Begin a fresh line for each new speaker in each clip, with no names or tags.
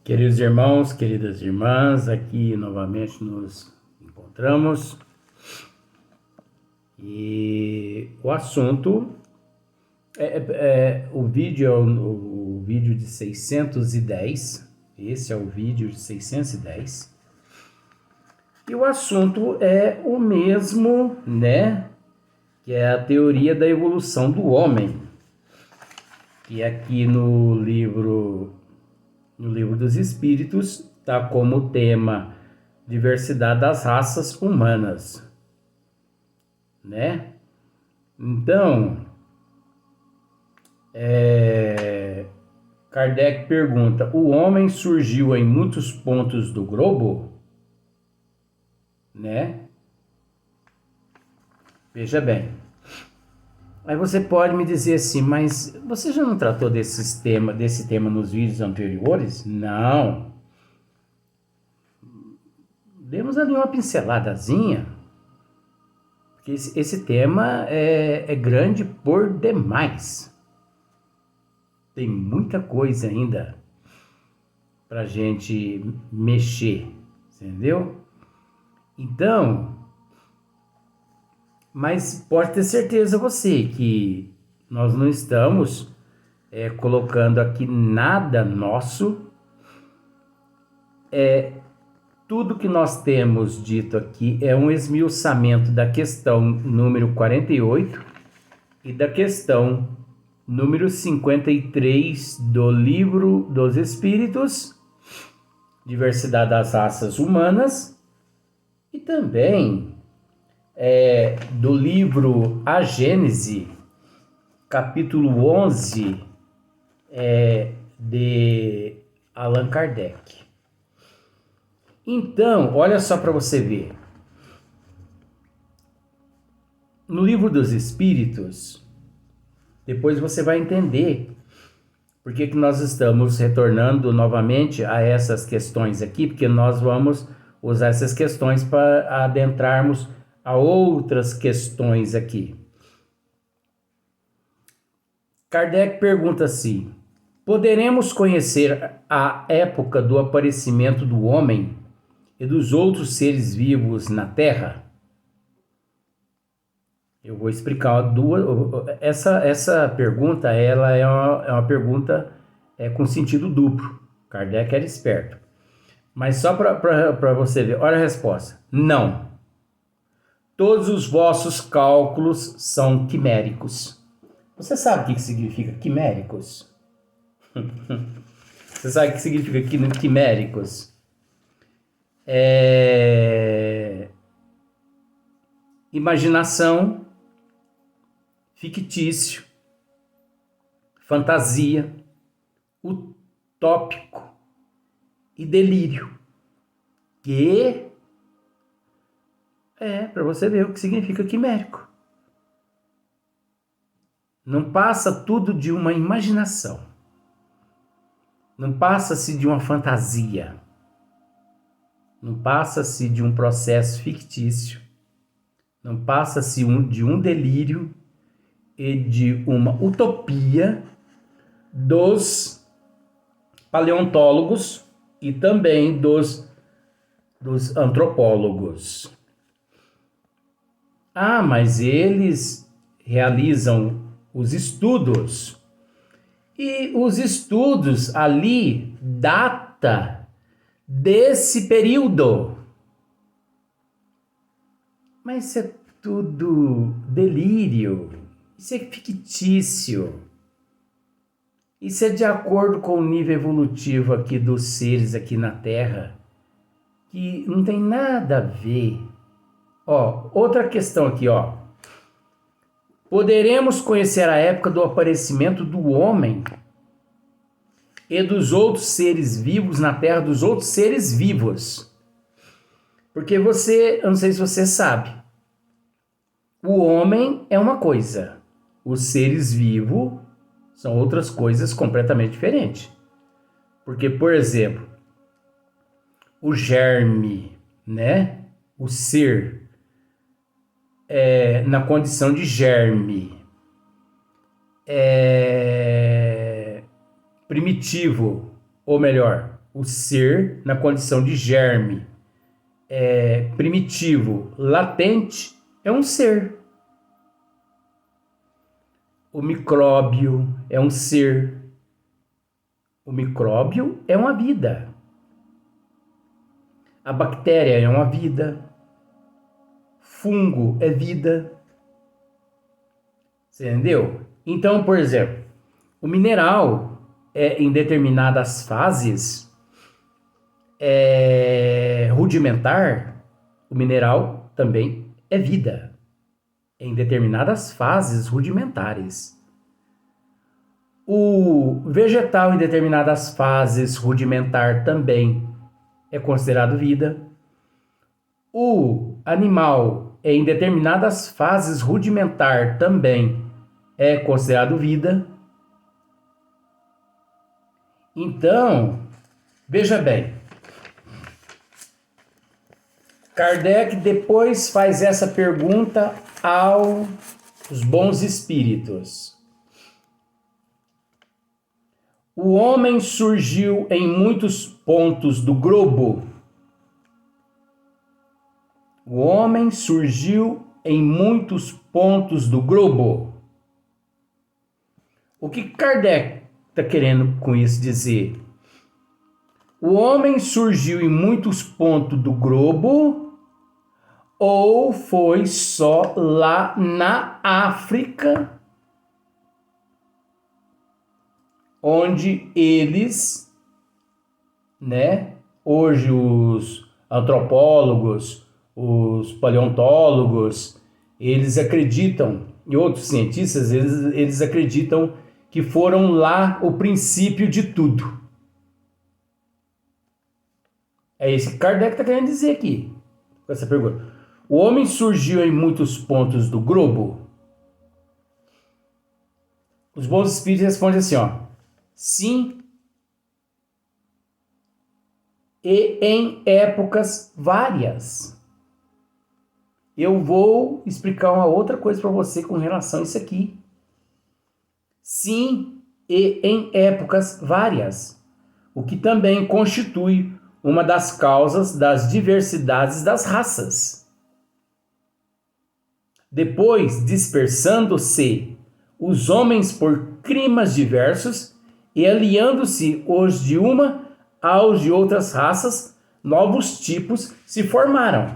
Queridos irmãos, queridas irmãs, aqui novamente nos encontramos e o assunto o vídeo é o vídeo de 610, esse é o vídeo de 610 e o assunto é o mesmo, né, que é a teoria da evolução do homem, que aqui no livro dos Espíritos está como tema diversidade das raças humanas, né? Então, Kardec pergunta: o homem surgiu em muitos pontos do globo? Né? Veja bem. Aí você pode me dizer assim, mas você já não tratou desse tema nos vídeos anteriores? Não. Demos ali uma pinceladazinha, porque esse tema é grande por demais. Tem muita coisa ainda pra gente mexer, entendeu? Então, mas pode ter certeza você que nós não estamos colocando aqui nada nosso. Tudo que nós temos dito aqui é um esmiuçamento da questão número 48 e da questão número 53 do Livro dos Espíritos, Diversidade das Raças Humanas, e também do livro A Gênese, capítulo 11, de Allan Kardec. Então, olha só para você ver. No Livro dos Espíritos, depois você vai entender por que nós estamos retornando novamente a essas questões aqui, porque nós vamos usar essas questões para adentrarmos a outras questões aqui. Kardec pergunta assim: poderemos conhecer a época do aparecimento do homem e dos outros seres vivos na Terra? Eu vou explicar essa pergunta, ela é uma pergunta com sentido duplo. Kardec era esperto. Mas só para você ver, olha a resposta. Não. Todos os vossos cálculos são quiméricos. Você sabe o que significa quiméricos? Você sabe o que significa quiméricos? Imaginação, fictício, fantasia, utópico e delírio. Que para você ver o que significa quimérico. Não passa tudo de uma imaginação. Não passa-se de uma fantasia. Não passa-se de um processo fictício. Não passa-se de um delírio e de uma utopia dos paleontólogos e também dos antropólogos. Mas eles realizam os estudos. E os estudos ali data desse período. Mas isso é tudo delírio. Isso é fictício. Isso é de acordo com o nível evolutivo aqui dos seres aqui na Terra, que não tem nada a ver. Outra questão aqui, Poderemos conhecer a época do aparecimento do homem e dos outros seres vivos na Terra, dos outros seres vivos. Porque eu não sei se você sabe, o homem é uma coisa, os seres vivos são outras coisas completamente diferentes. Porque, por exemplo, o germe, né? O ser na condição de germe primitivo, ou melhor, o ser na condição de germe, primitivo, latente, é um ser. O micróbio é um ser. O micróbio é uma vida. A bactéria é uma vida. Fungo é vida. Você entendeu? Então, por exemplo, o mineral em determinadas fases rudimentar, o mineral também é vida. Em determinadas fases rudimentares. O vegetal em determinadas fases rudimentar também é considerado vida. O animal em determinadas fases rudimentar também é considerado vida. Então, veja bem, Kardec depois faz essa pergunta aos bons espíritos. O homem surgiu em muitos pontos do globo. O homem surgiu em muitos pontos do globo. O que Kardec está querendo com isso dizer? O homem surgiu em muitos pontos do globo ou foi só lá na África onde eles, hoje os antropólogos, os paleontólogos, eles acreditam, e outros cientistas, eles acreditam que foram lá o princípio de tudo. É isso que Kardec está querendo dizer aqui, com essa pergunta. O homem surgiu em muitos pontos do globo? Os bons espíritos respondem assim, sim, e em épocas várias. Eu vou explicar uma outra coisa para você com relação a isso aqui. Sim, e em épocas várias, o que também constitui uma das causas das diversidades das raças. Depois, dispersando-se os homens por climas diversos e aliando-se os de uma aos de outras raças, novos tipos se formaram.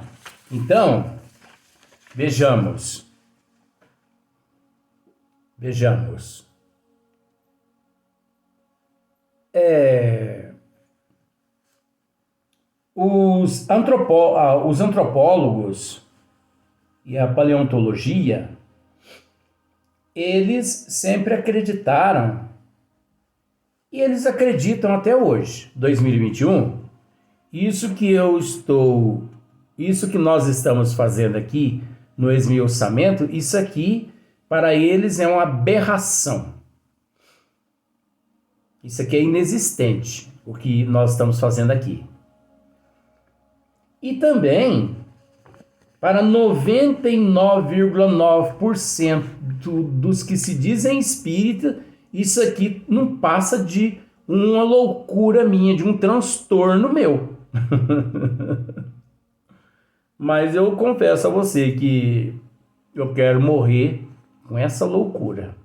Então, vejamos. Os antropólogos e a paleontologia, eles sempre acreditaram, e eles acreditam até hoje, 2021, isso que nós estamos fazendo aqui no esmiuçamento, isso aqui para eles é uma aberração. Isso aqui é inexistente, o que nós estamos fazendo aqui. E também, para 99,9% dos que se dizem espírita, isso aqui não passa de uma loucura minha, de um transtorno meu. Mas eu confesso a você que eu quero morrer com essa loucura.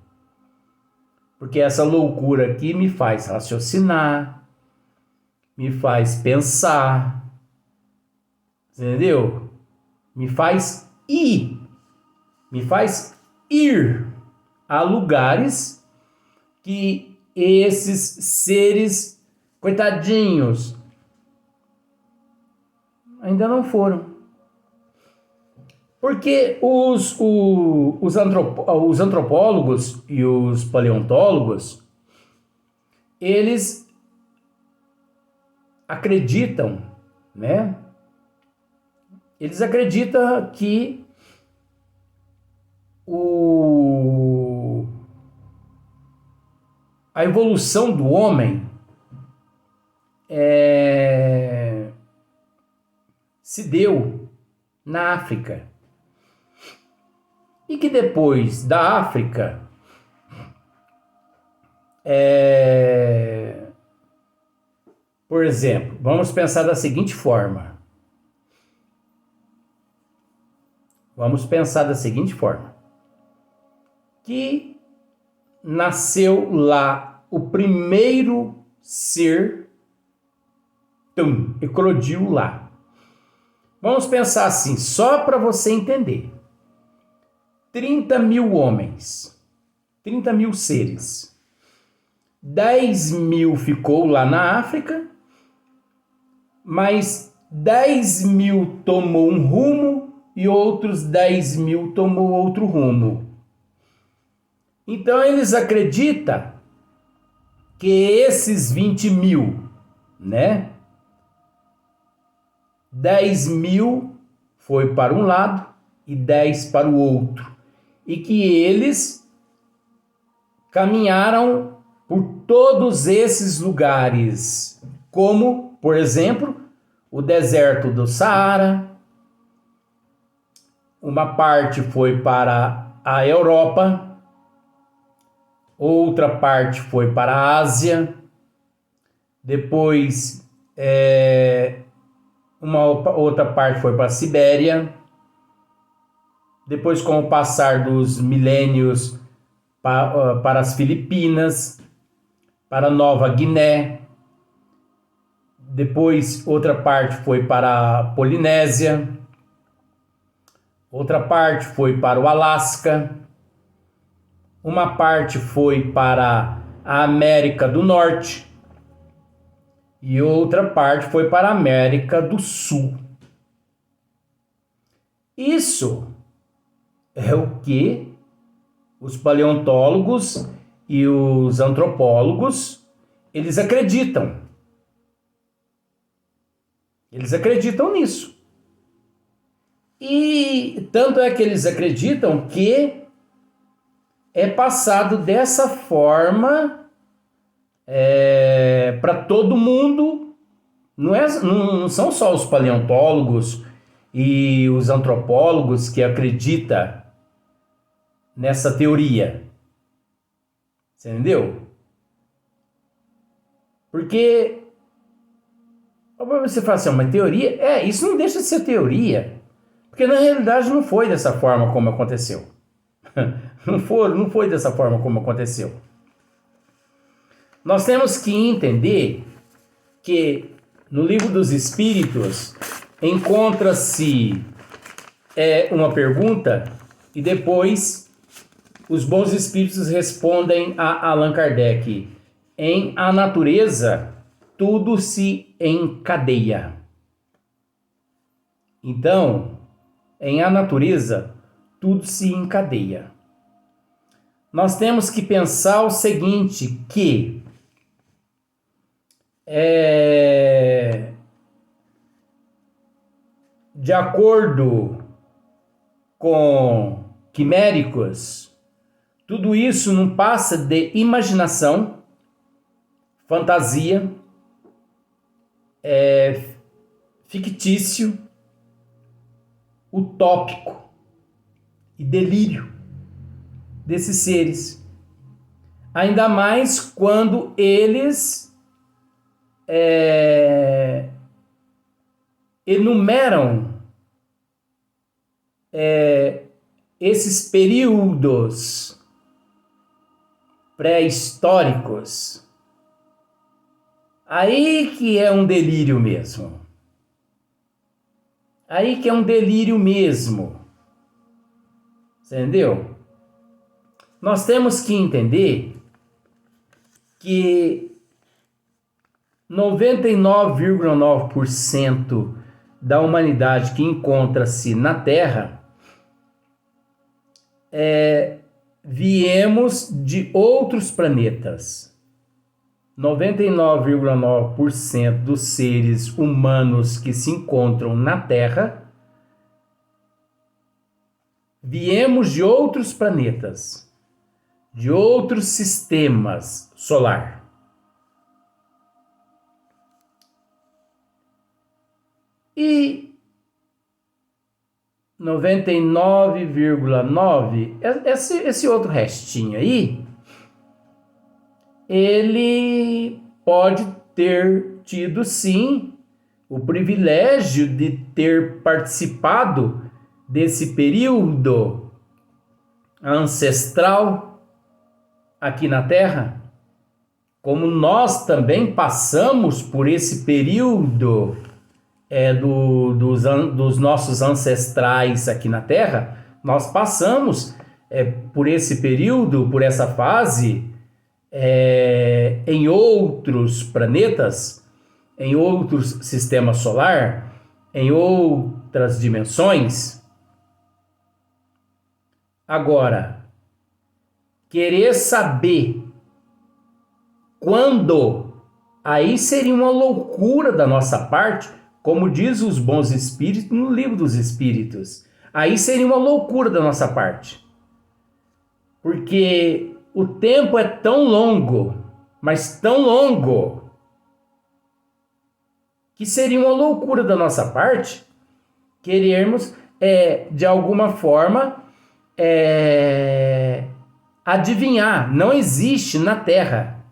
Porque essa loucura aqui me faz raciocinar, me faz pensar, entendeu? Me faz ir a lugares que esses seres, coitadinhos, ainda não foram. Porque os antropólogos e os paleontólogos, eles acreditam, Eles acreditam que a evolução do homem se deu na África. E que depois da África, Por exemplo, vamos pensar da seguinte forma. Que nasceu lá o primeiro ser, eclodiu lá. Vamos pensar assim, só para você entender. 30 mil homens, 30 mil seres. 10 mil ficou lá na África, mas 10 mil tomou um rumo e outros 10 mil tomou outro rumo. Então eles acreditam que esses 20 mil, né? 10 mil foi para um lado e 10 para o outro. E que eles caminharam por todos esses lugares, como, por exemplo, o deserto do Saara. Uma parte foi para a Europa, outra parte foi para a Ásia, depois uma outra parte foi para a Sibéria, depois, com o passar dos milênios, para as Filipinas, para Nova Guiné, depois outra parte foi para a Polinésia, outra parte foi para o Alasca, uma parte foi para a América do Norte e outra parte foi para a América do Sul. Isso é o que os paleontólogos e os antropólogos, eles acreditam. Eles acreditam nisso. E tanto é que eles acreditam que é passado dessa forma para todo mundo. Não são só os paleontólogos e os antropólogos que acreditam nessa teoria. Você entendeu? Porque você fala assim, uma teoria? Isso não deixa de ser teoria. Porque na realidade não foi dessa forma como aconteceu. Não foi dessa forma como aconteceu. Nós temos que entender que no Livro dos Espíritos encontra-se uma pergunta e depois os bons espíritos respondem a Allan Kardec: em a natureza tudo se encadeia. Então, em a natureza tudo se encadeia. Nós temos que pensar o seguinte, que de acordo com quiméricos, tudo isso não passa de imaginação, fantasia, fictício, utópico e delírio desses seres. Ainda mais quando eles enumeram esses períodos pré-históricos. Aí que é um delírio mesmo. Entendeu? Nós temos que entender que 99,9% da humanidade que encontra-se na Terra viemos de outros planetas. 99,9% dos seres humanos que se encontram na Terra viemos de outros planetas, de outros sistemas solar. E 99,9%, esse outro restinho aí, ele pode ter tido, sim, o privilégio de ter participado desse período ancestral aqui na Terra, como nós também passamos por esse período dos nossos ancestrais aqui na Terra, nós passamos por esse período, por essa fase, em outros planetas, em outros sistemas solar, em outras dimensões. Agora, querer saber quando, aí seria uma loucura da nossa parte, como diz os bons espíritos no Livro dos Espíritos. Aí seria uma loucura da nossa parte. Porque o tempo é tão longo, mas tão longo, que seria uma loucura da nossa parte querermos, de alguma forma, adivinhar. Não existe na Terra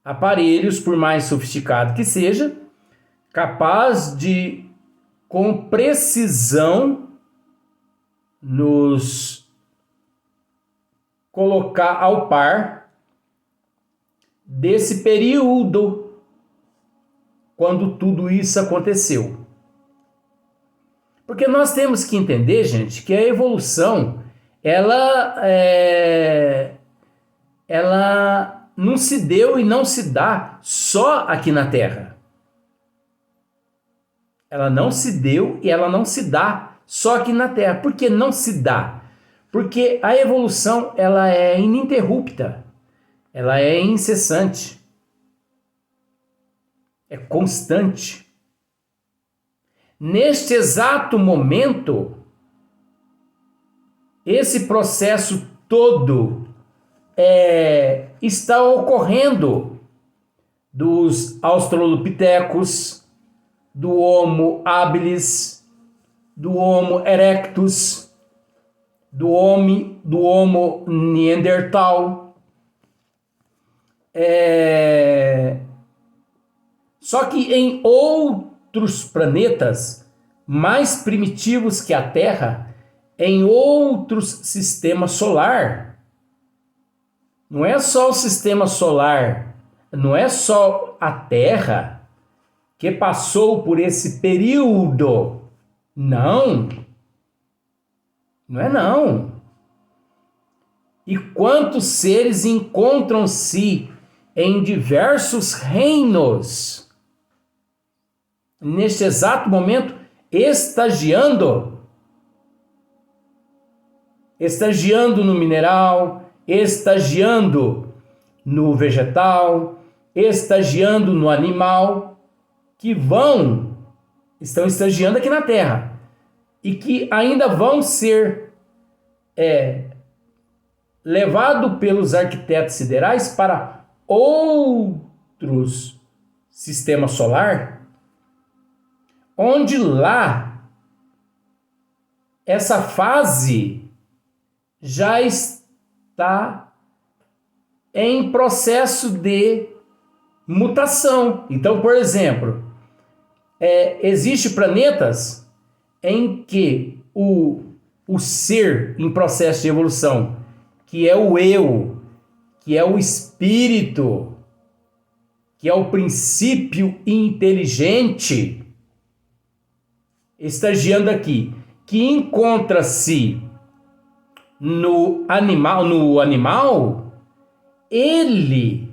aparelhos, por mais sofisticado que seja, capaz de, com precisão, nos colocar ao par desse período quando tudo isso aconteceu. Porque nós temos que entender, gente, que a evolução, ela não se deu e não se dá só aqui na Terra. Ela não se deu e ela não se dá só aqui na Terra. Por que não se dá? Porque a evolução, ela é ininterrupta, ela é incessante, é constante. Neste exato momento, esse processo todo está ocorrendo dos australopitecos, do Homo habilis, do Homo erectus, do Homo neandertal. Só que em outros planetas mais primitivos que a Terra, em outros sistemas solar, não é só o sistema solar, não é só a Terra que passou por esse período. Não. Não é não. E quantos seres encontram-se em diversos reinos, neste exato momento, estagiando no mineral, estagiando no vegetal, estagiando no animal, que estão estagiando aqui na Terra e que ainda vão ser levados pelos arquitetos siderais para outros sistemas solar, onde lá essa fase já está em processo de mutação. Então, por exemplo, existem planetas em que o ser em processo de evolução, que é o eu, que é o espírito, que é o princípio inteligente, estagiando aqui, que encontra-se no animal, ele,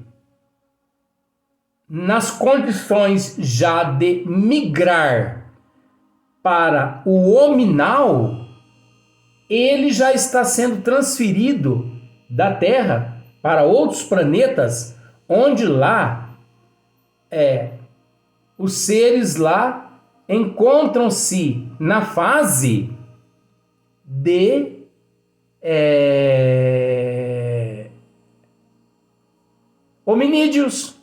nas condições já de migrar para o hominal, ele já está sendo transferido da Terra para outros planetas, onde lá os seres lá encontram-se na fase de hominídeos.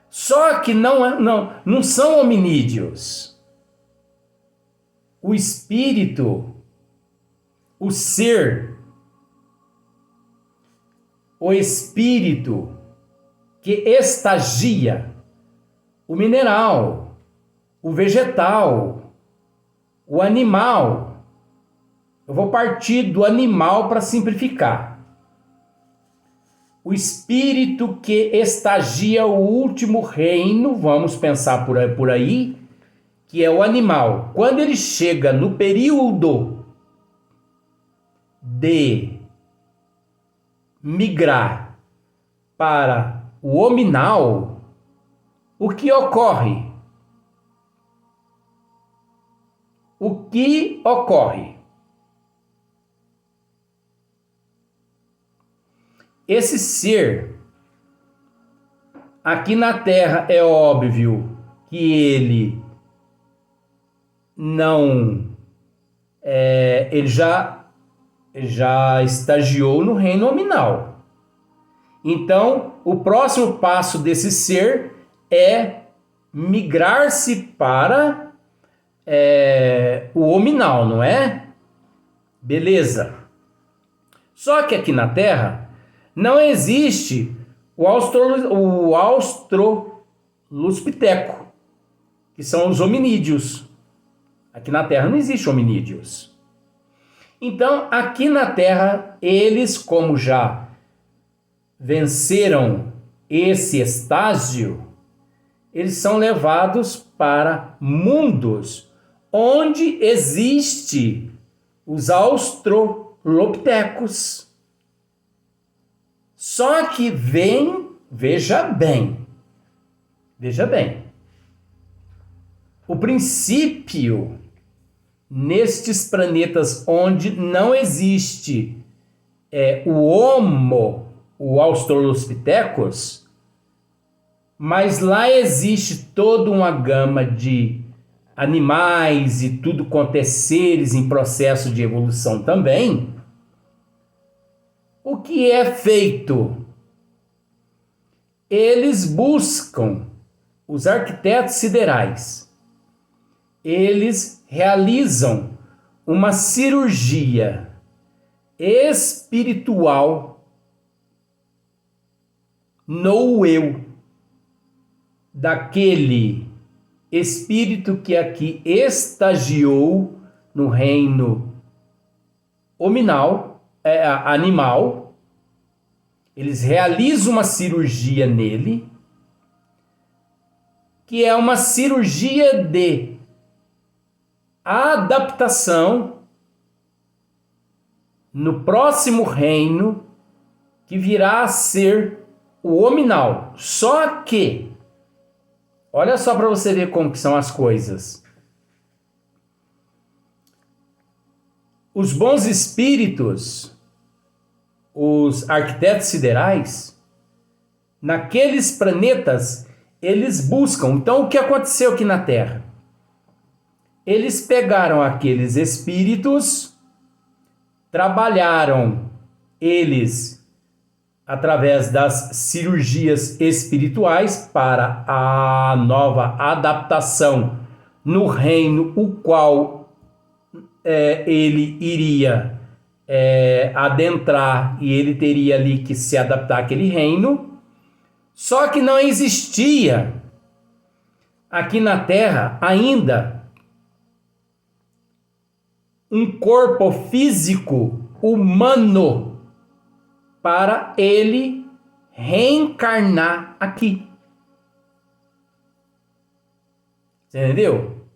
Só que não são hominídeos. O espírito, o ser, o espírito que estagia o mineral, o vegetal, o animal. Eu vou partir do animal para simplificar. O espírito que estagia o último reino, vamos pensar por aí, que é o animal. Quando ele chega no período de migrar para o hominal, o que ocorre? O que ocorre? Esse ser, aqui na Terra é óbvio que ele não, ele já estagiou no reino nominal. Então, o próximo passo desse ser é migrar-se para o hominal, não é? Beleza. Só que aqui na Terra não existe o australopiteco, que são os hominídeos. Aqui na Terra não existe hominídeos. Então, aqui na Terra, eles, como já venceram esse estágio, eles são levados para mundos onde existe os australopitecos. Só que veja bem, o princípio nestes planetas onde não existe o Australopithecus, mas lá existe toda uma gama de animais e tudo quanto é seres em processo de evolução também. O que é feito? Eles buscam, os arquitetos siderais, eles realizam uma cirurgia espiritual no eu daquele espírito que aqui estagiou no reino animal. Eles realizam uma cirurgia nele, que é uma cirurgia de adaptação no próximo reino, que virá a ser o hominal. Só que, olha só para você ver como que são as coisas. Os bons espíritos, os arquitetos siderais, naqueles planetas, eles buscam. Então, o que aconteceu aqui na Terra? Eles pegaram aqueles espíritos, trabalharam eles através das cirurgias espirituais para a nova adaptação no reino o qual ele iria adentrar, e ele teria ali que se adaptar àquele reino. Só que não existia aqui na Terra ainda um corpo físico humano para ele reencarnar aqui. Você entendeu?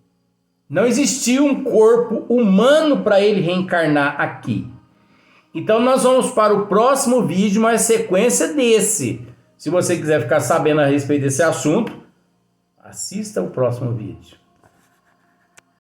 Não existia um corpo humano para ele reencarnar aqui. Então nós vamos para o próximo vídeo, uma sequência desse. Se você quiser ficar sabendo a respeito desse assunto, assista o próximo vídeo.